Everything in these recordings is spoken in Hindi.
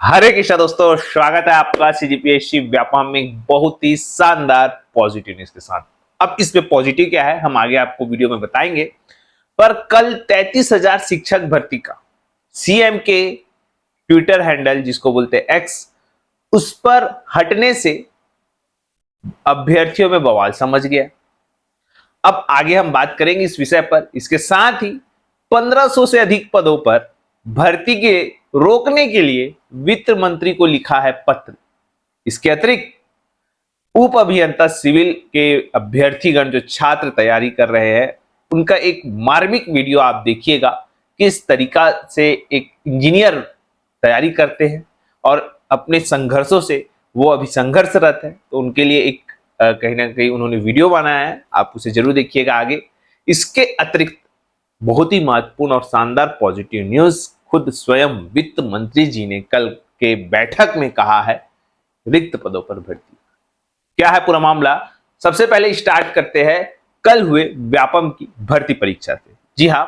हरे कृष्णा दोस्तों, स्वागत है आपका सीजीपीएससी व्यापम में एक बहुत ही शानदार पॉजिटिव न्यूज के साथ। अब इसमें पॉजिटिव क्या है हम आगे आपको वीडियो में बताएंगे। पर कल 33,000 शिक्षक भर्ती का सीएम के ट्विटर हैंडल जिसको बोलते हैं एक्स, उस पर हटने से अभ्यर्थियों में बवाल समझ गया। अब आगे हम बात करेंगे इस विषय पर। इसके साथ ही 1500 से अधिक पदों पर भर्ती के रोकने के लिए वित्त मंत्री को लिखा है पत्र। इसके अतिरिक्त उप अभियंता सिविल के अभ्यर्थीगण जो छात्र तैयारी कर रहे हैं उनका एक मार्मिक वीडियो आप देखिएगा, किस तरीका से एक इंजीनियर तैयारी करते हैं और अपने संघर्षों से वो अभी संघर्षरत है, तो उनके लिए एक कहीं ना कहीं उन्होंने वीडियो बनाया है, आप उसे जरूर देखिएगा आगे। इसके अतिरिक्त बहुत ही महत्वपूर्ण और शानदार पॉजिटिव न्यूज खुद स्वयं वित्त मंत्री जी ने कल के बैठक में कहा है रिक्त पदों पर भर्ती। क्या है पूरा मामला, सबसे पहले स्टार्ट करते हैं कल हुए व्यापम की भर्ती परीक्षा से। जी हां,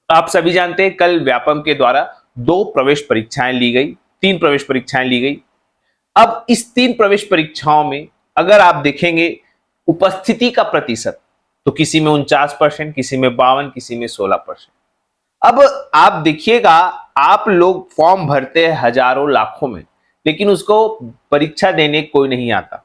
आप सभी जानते हैं कल व्यापम के द्वारा 2 प्रवेश परीक्षाएं ली गई, 3 प्रवेश परीक्षाएं ली गई। अब इस 3 प्रवेश परीक्षाओं में अगर आप देखेंगे उपस्थिति का प्रतिशत, तो किसी में 49%, किसी में 52%, किसी में 16%। अब आप देखिएगा, आप लोग फॉर्म भरते हैं हजारों लाखों में, लेकिन उसको परीक्षा देने कोई नहीं आता।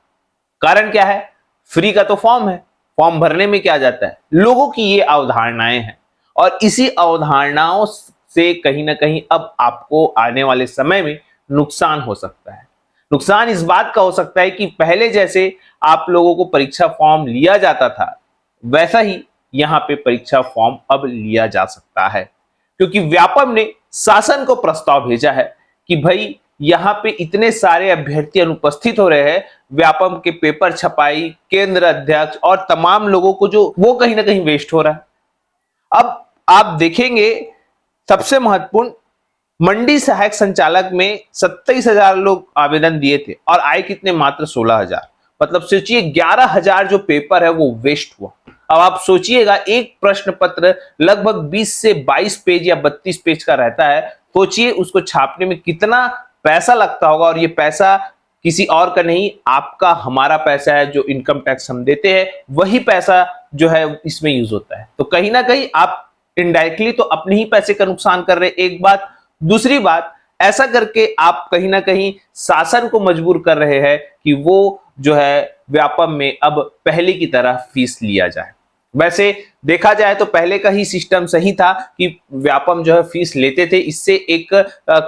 कारण क्या है? फ्री का तो फॉर्म है, फॉर्म भरने में क्या जाता है। लोगों की ये अवधारणाएं हैं और इसी अवधारणाओं से कहीं ना कहीं अब आपको आने वाले समय में नुकसान हो सकता है। नुकसान इस बात का हो सकता है कि पहले जैसे आप लोगों को परीक्षा फॉर्म लिया जाता था, वैसा ही यहां पे परीक्षा फॉर्म अब लिया जा सकता है, क्योंकि व्यापम ने शासन को प्रस्ताव भेजा है कि भाई यहां पे इतने सारे अभ्यर्थी अनुपस्थित हो रहे हैं, व्यापम के पेपर छपाई, केंद्र अध्यक्ष और तमाम लोगों को जो वो कहीं ना कहीं वेस्ट हो रहा है। अब आप देखेंगे सबसे महत्वपूर्ण, मंडी सहायक संचालक में 27,000 लोग आवेदन दिए थे और आए कितने? मात्र 16,000। मतलब सोचिए 11,000 जो पेपर है वो वेस्ट हुआ। अब आप सोचिएगा एक प्रश्न पत्र लगभग 20 से 22 पेज या 32 पेज का रहता है। सोचिए उसको छापने में कितना पैसा लगता होगा, और ये पैसा किसी और का नहीं, आपका हमारा पैसा है जो इनकम टैक्स हम देते हैं, वही पैसा जो है इसमें यूज होता है। तो कहीं ना कहीं आप इनडायरेक्टली तो अपने ही पैसे का नुकसान कर रहे हैं, एक बात। दूसरी बात, ऐसा करके आप कहीं ना कहीं शासन को मजबूर कर रहे हैं कि वो जो है व्यापम में अब पहले की तरह फीस लिया जाए। वैसे देखा जाए तो पहले का ही सिस्टम सही था कि व्यापम जो है फीस लेते थे, इससे एक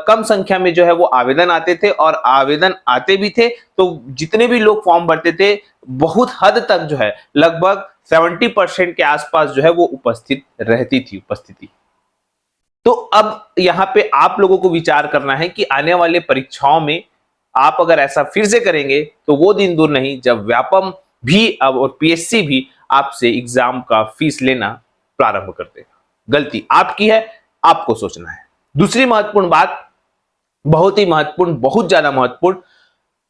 कम संख्या में जो है वो आवेदन आते थे, और आवेदन आते भी थे तो जितने भी लोग फॉर्म भरते थे बहुत हद तक जो है लगभग 70% के आसपास जो है वो उपस्थित रहती थी उपस्थिति। तो अब यहाँ पे आप लोगों को विचार करना है कि आने वाले परीक्षाओं में आप अगर ऐसा फिर से करेंगे तो वो दिन दूर नहीं जब व्यापम भी अब और पीएससी भी आपसे एग्जाम का फीस लेना प्रारंभ कर देगा। गलती आपकी है, आपको सोचना है। दूसरी महत्वपूर्ण बात, बहुत ही महत्वपूर्ण, बहुत ज्यादा महत्वपूर्ण,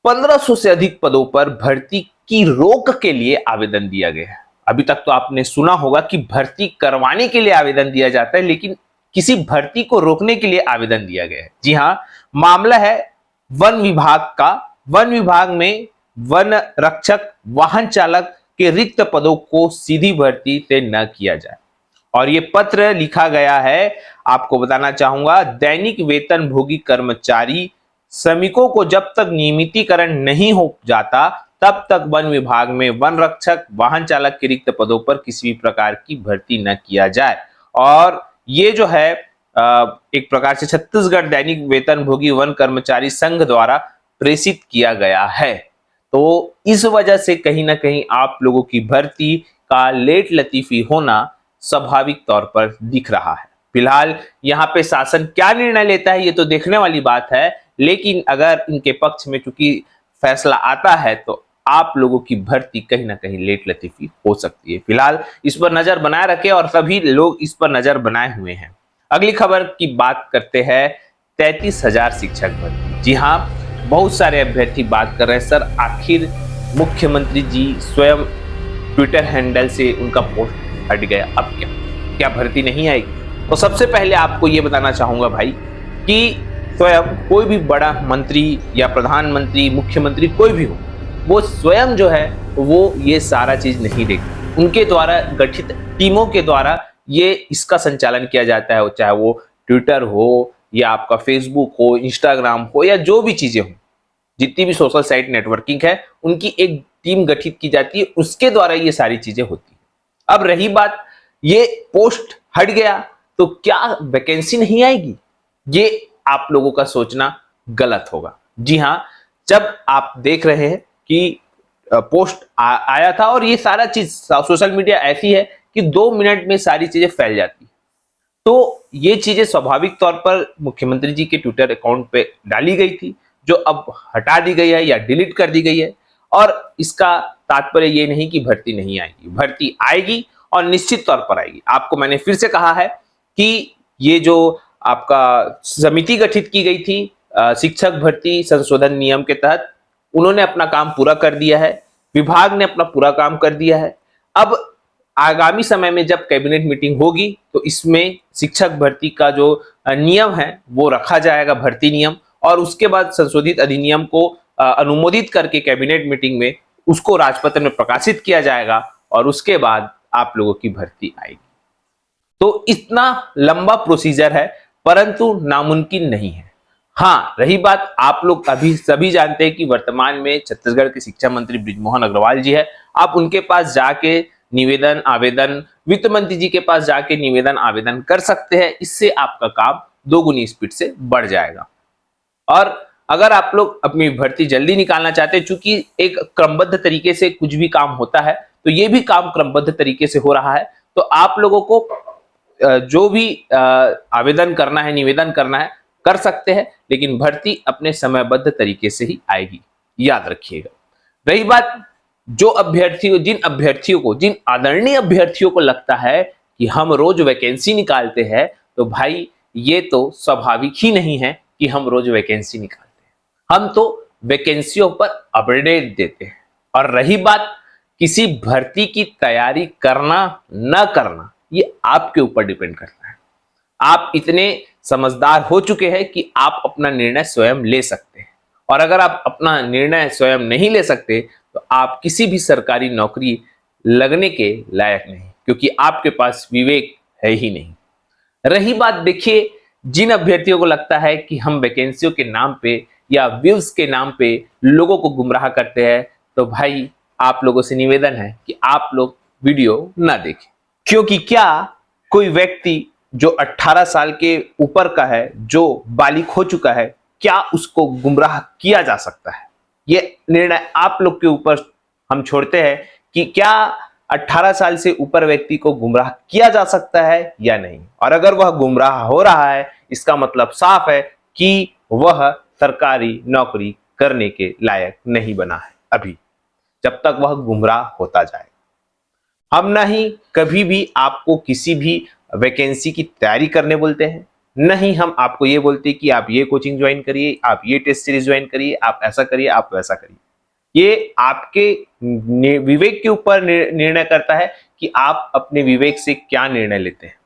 1500 से अधिक पदों पर भर्ती की रोक के लिए आवेदन दिया गया है। अभी तक तो आपने सुना होगा कि भर्ती करवाने के लिए आवेदन दिया जाता है, लेकिन किसी भर्ती को रोकने के लिए आवेदन दिया गया है। जी हां, मामला है वन विभाग का। वन विभाग में वन रक्षक, वाहन चालक के रिक्त पदों को सीधी भर्ती से न किया जाए। और ये पत्र लिखा गया है, आपको बताना चाहूंगा, दैनिक वेतन भोगी कर्मचारी श्रमिकों को जब तक नियमितीकरण नहीं हो जाता तब तक वन विभाग में वन रक्षक, वाहन चालक के रिक्त पदों पर किसी भी प्रकार की भर्ती न किया जाए। और ये जो है एक प्रकार से छत्तीसगढ़ दैनिक वेतन भोगी वन कर्मचारी संघ द्वारा प्रेषित किया गया है। तो इस वजह से कहीं ना कहीं आप लोगों की भर्ती का लेट लतीफी होना स्वाभाविक तौर पर दिख रहा है। फिलहाल यहाँ पे शासन क्या निर्णय लेता है ये तो देखने वाली बात है, लेकिन अगर इनके पक्ष में चूंकि फैसला आता है तो आप लोगों की भर्ती कहीं ना कहीं लेट लतीफी हो सकती है। फिलहाल इस पर नजर बनाए रखें और सभी लोग इस पर नजर बनाए हुए हैं। अगली खबर की बात करते हैं 33,000 शिक्षक भर्ती। जी हाँ, बहुत सारे अभ्यर्थी बात कर रहे हैं, सर आखिर मुख्यमंत्री जी स्वयं ट्विटर हैंडल से उनका पोस्ट हट गया, अब क्या भर्ती नहीं आएगी? तो सबसे पहले आपको यह बताना चाहूंगा भाई कि स्वयं कोई भी बड़ा मंत्री या प्रधानमंत्री, मुख्यमंत्री कोई भी हो, वो स्वयं जो है वो ये सारा चीज नहीं देखते। उनके द्वारा गठित टीमों के द्वारा ये इसका संचालन किया जाता है, चाहे वो ट्विटर हो या आपका फेसबुक हो, इंस्टाग्राम हो या जो भी चीजें हो, जितनी भी सोशल साइट नेटवर्किंग है उनकी एक टीम गठित की जाती है, उसके द्वारा ये सारी चीजें होती है। अब रही बात ये पोस्ट हट गया तो क्या वैकेंसी नहीं आएगी, ये आप लोगों का सोचना गलत होगा। जी हां, जब आप देख रहे हैं कि पोस्ट आया था और ये सारा चीज सोशल मीडिया ऐसी है कि 2 मिनट में सारी चीजें फैल जाती है, तो ये चीजें स्वाभाविक तौर पर मुख्यमंत्री जी के ट्विटर अकाउंट पे डाली गई थी, जो अब हटा दी गई है या डिलीट कर दी गई है। और इसका तात्पर्य ये नहीं कि भर्ती नहीं आएगी, भर्ती आएगी और निश्चित तौर पर आएगी। आपको मैंने फिर से कहा है कि ये जो आपका समिति गठित की गई थी शिक्षक भर्ती संशोधन नियम के तहत, उन्होंने अपना काम पूरा कर दिया है, विभाग ने अपना पूरा काम कर दिया है। अब आगामी समय में जब कैबिनेट मीटिंग होगी तो इसमें शिक्षक भर्ती का जो नियम है वो रखा जाएगा, भर्ती नियम, और उसके बाद संशोधित अधिनियम को अनुमोदित करके कैबिनेट मीटिंग में उसको राजपत्र में प्रकाशित किया जाएगा और उसके बाद आप लोगों की भर्ती आएगी। तो इतना लंबा प्रोसीजर है परंतु नामुमकिन नहीं है। हाँ, रही बात, आप लोग अभी सभी जानते हैं कि वर्तमान में छत्तीसगढ़ के शिक्षा मंत्री बृजमोहन अग्रवाल जी है। आप उनके पास जाके निवेदन आवेदन, वित्त मंत्री जी के पास जाके निवेदन आवेदन कर सकते हैं। इससे आपका काम 2 गुनी स्पीड से बढ़ जाएगा। और अगर आप लोग अपनी भर्ती जल्दी निकालना चाहते हैं, चूंकि एक क्रमबद्ध तरीके से कुछ भी काम होता है तो ये भी काम क्रमबद्ध तरीके से हो रहा है, तो आप लोगों को जो भी आवेदन करना है, निवेदन करना है, कर सकते हैं, लेकिन भर्ती अपने समयबद्ध तरीके से ही आएगी, याद रखिएगा। रही बात जिन आदरणीय अभ्यर्थियों को लगता है कि हम रोज वैकेंसी निकालते हैं, तो भाई ये तो स्वाभाविक ही नहीं है कि हम रोज वैकेंसी निकालते हैं। हम तो वैकेंसियों पर अपडेट देते हैं। और रही बात किसी भर्ती की तैयारी करना न करना, ये आपके ऊपर डिपेंड करता है। आप इतने समझदार हो चुके हैं कि आप अपना निर्णय स्वयं ले सकते हैं, और अगर आप अपना निर्णय स्वयं नहीं ले सकते तो आप किसी भी सरकारी नौकरी लगने के लायक नहीं, क्योंकि आपके पास विवेक है ही नहीं। रही बात, देखिए, जिन अभ्यर्थियों को लगता है कि हम वैकेंसियों के नाम पे या व्यूज के नाम पे लोगों को गुमराह करते हैं, तो भाई आप लोगों से निवेदन है कि आप लोग वीडियो ना देखें। क्योंकि क्या कोई व्यक्ति जो 18 साल के ऊपर का है, जो बालिग हो चुका है, क्या उसको गुमराह किया जा सकता है? ये निर्णय आप लोग के ऊपर हम छोड़ते हैं कि क्या 18 साल से ऊपर व्यक्ति को गुमराह किया जा सकता है या नहीं। और अगर वह गुमराह हो रहा है, इसका मतलब साफ है कि वह सरकारी नौकरी करने के लायक नहीं बना है अभी, जब तक वह गुमराह होता जाए। हम ना ही कभी भी आपको किसी भी वैकेंसी की तैयारी करने बोलते हैं, नहीं हम आपको ये बोलते कि आप ये कोचिंग ज्वाइन करिए, आप ये टेस्ट सीरीज ज्वाइन करिए, आप ऐसा करिए, आप वैसा करिए। ये आपके विवेक के ऊपर निर्णय करता है कि आप अपने विवेक से क्या निर्णय लेते हैं।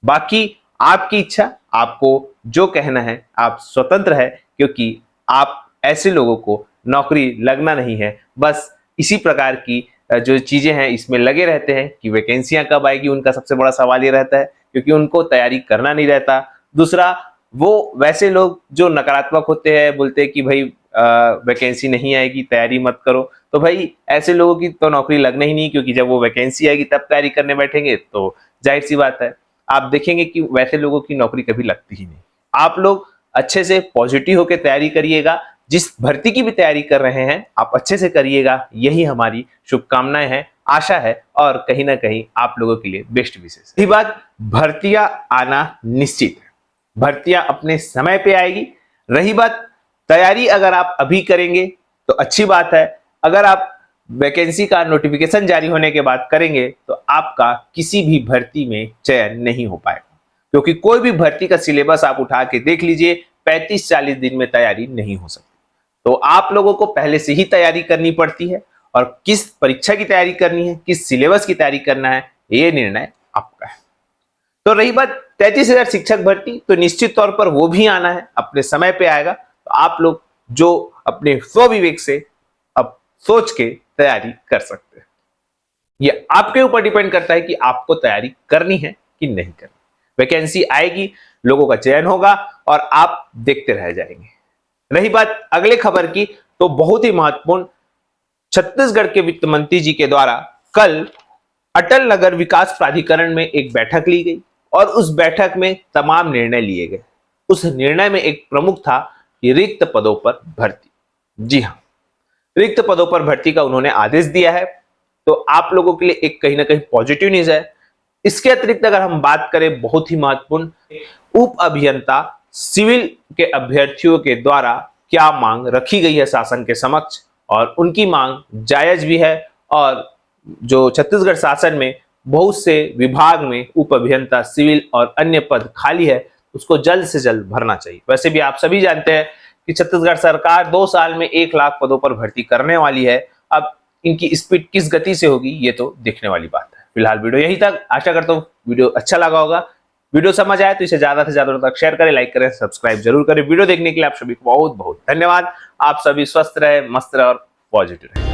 बाकी आपकी इच्छा, आपको जो कहना है आप स्वतंत्र है, क्योंकि आप ऐसे लोगों को नौकरी लगना नहीं है, बस इसी प्रकार की जो चीजें हैं इसमें लगे रहते हैं कि वैकेंसियां कब आएगी, उनका सबसे बड़ा सवाल ये रहता है, क्योंकि उनको तैयारी करना नहीं रहता। दूसरा, वो वैसे लोग जो नकारात्मक होते हैं, बोलते हैं कि भाई वैकेंसी नहीं आएगी, तैयारी मत करो, तो भाई ऐसे लोगों की तो नौकरी लगना ही नहीं, क्योंकि जब वो वैकेंसी आएगी तब तैयारी करने बैठेंगे तो जाहिर सी बात है आप देखेंगे कि वैसे लोगों की नौकरी कभी लगती ही नहीं। आप लोग अच्छे से पॉजिटिव होकर तैयारी करिएगा, जिस भर्ती की भी तैयारी कर रहे हैं आप अच्छे से करिएगा, यही हमारी शुभकामनाएं हैं, आशा है, और कहीं ना कहीं आप लोगों के लिए बेस्ट विशेष। यही बात, भर्तियां आना निश्चित है, भर्तियां अपने समय पे आएगी। रही बात तैयारी, अगर आप अभी करेंगे तो अच्छी बात है, अगर आप वैकेंसी का नोटिफिकेशन जारी होने के बाद करेंगे तो आपका किसी भी भर्ती में चयन नहीं हो पाएगा, क्योंकि कोई भी भर्ती का सिलेबस आप उठा के देख लीजिए, 35-40 दिन में तैयारी नहीं हो सकती। तो आप लोगों को पहले से ही तैयारी करनी पड़ती है, और किस परीक्षा की तैयारी करनी है, किस सिलेबस की तैयारी करना है, ये निर्णय आपका है। तो रही बात 33,000 शिक्षक भर्ती, तो निश्चित तौर पर वो भी आना है, अपने समय पे आएगा। तो आप लोग जो अपने स्वविवेक से अब सोच के तैयारी कर सकते हैं। ये आपके ऊपर डिपेंड करता है कि आपको तैयारी करनी है कि नहीं करनी। वैकेंसी आएगी, लोगों का चयन होगा और आप देखते रह जाएंगे। रही बात अगले खबर की, तो बहुत ही महत्वपूर्ण, छत्तीसगढ़ के वित्त मंत्री जी के द्वारा कल अटल नगर विकास प्राधिकरण में एक बैठक ली गई और उस बैठक में तमाम निर्णय लिए गए। उस निर्णय में एक प्रमुख था कि रिक्त पदों पर भर्ती। जी हां, रिक्त पदों पर भर्ती का उन्होंने आदेश दिया है। तो आप लोगों के लिए एक कहीं ना कहीं पॉजिटिव न्यूज है। इसके अतिरिक्त अगर हम बात करें, बहुत ही महत्वपूर्ण, उप अभियंता सिविल के अभ्यर्थियों के द्वारा क्या मांग रखी गई है शासन के समक्ष, और उनकी मांग जायज भी है। और जो छत्तीसगढ़ शासन में बहुत से विभाग में उप अभियंता सिविल और अन्य पद खाली है, उसको जल्द से जल्द भरना चाहिए। वैसे भी आप सभी जानते हैं कि छत्तीसगढ़ सरकार 2 साल में 1 लाख पदों पर भर्ती करने वाली है। अब इनकी स्पीड किस गति से होगी, ये तो देखने वाली बात है। फिलहाल वीडियो यहीं तक। आशा करता हूँ वीडियो अच्छा लगा होगा। वीडियो समझ आए तो इसे ज्यादा से ज्यादा तक शेयर करें, लाइक करें, सब्सक्राइब जरूर करें। वीडियो देखने के लिए आप सभी को बहुत बहुत धन्यवाद। आप सभी स्वस्थ रहे, मस्त रहे और पॉजिटिव रहे।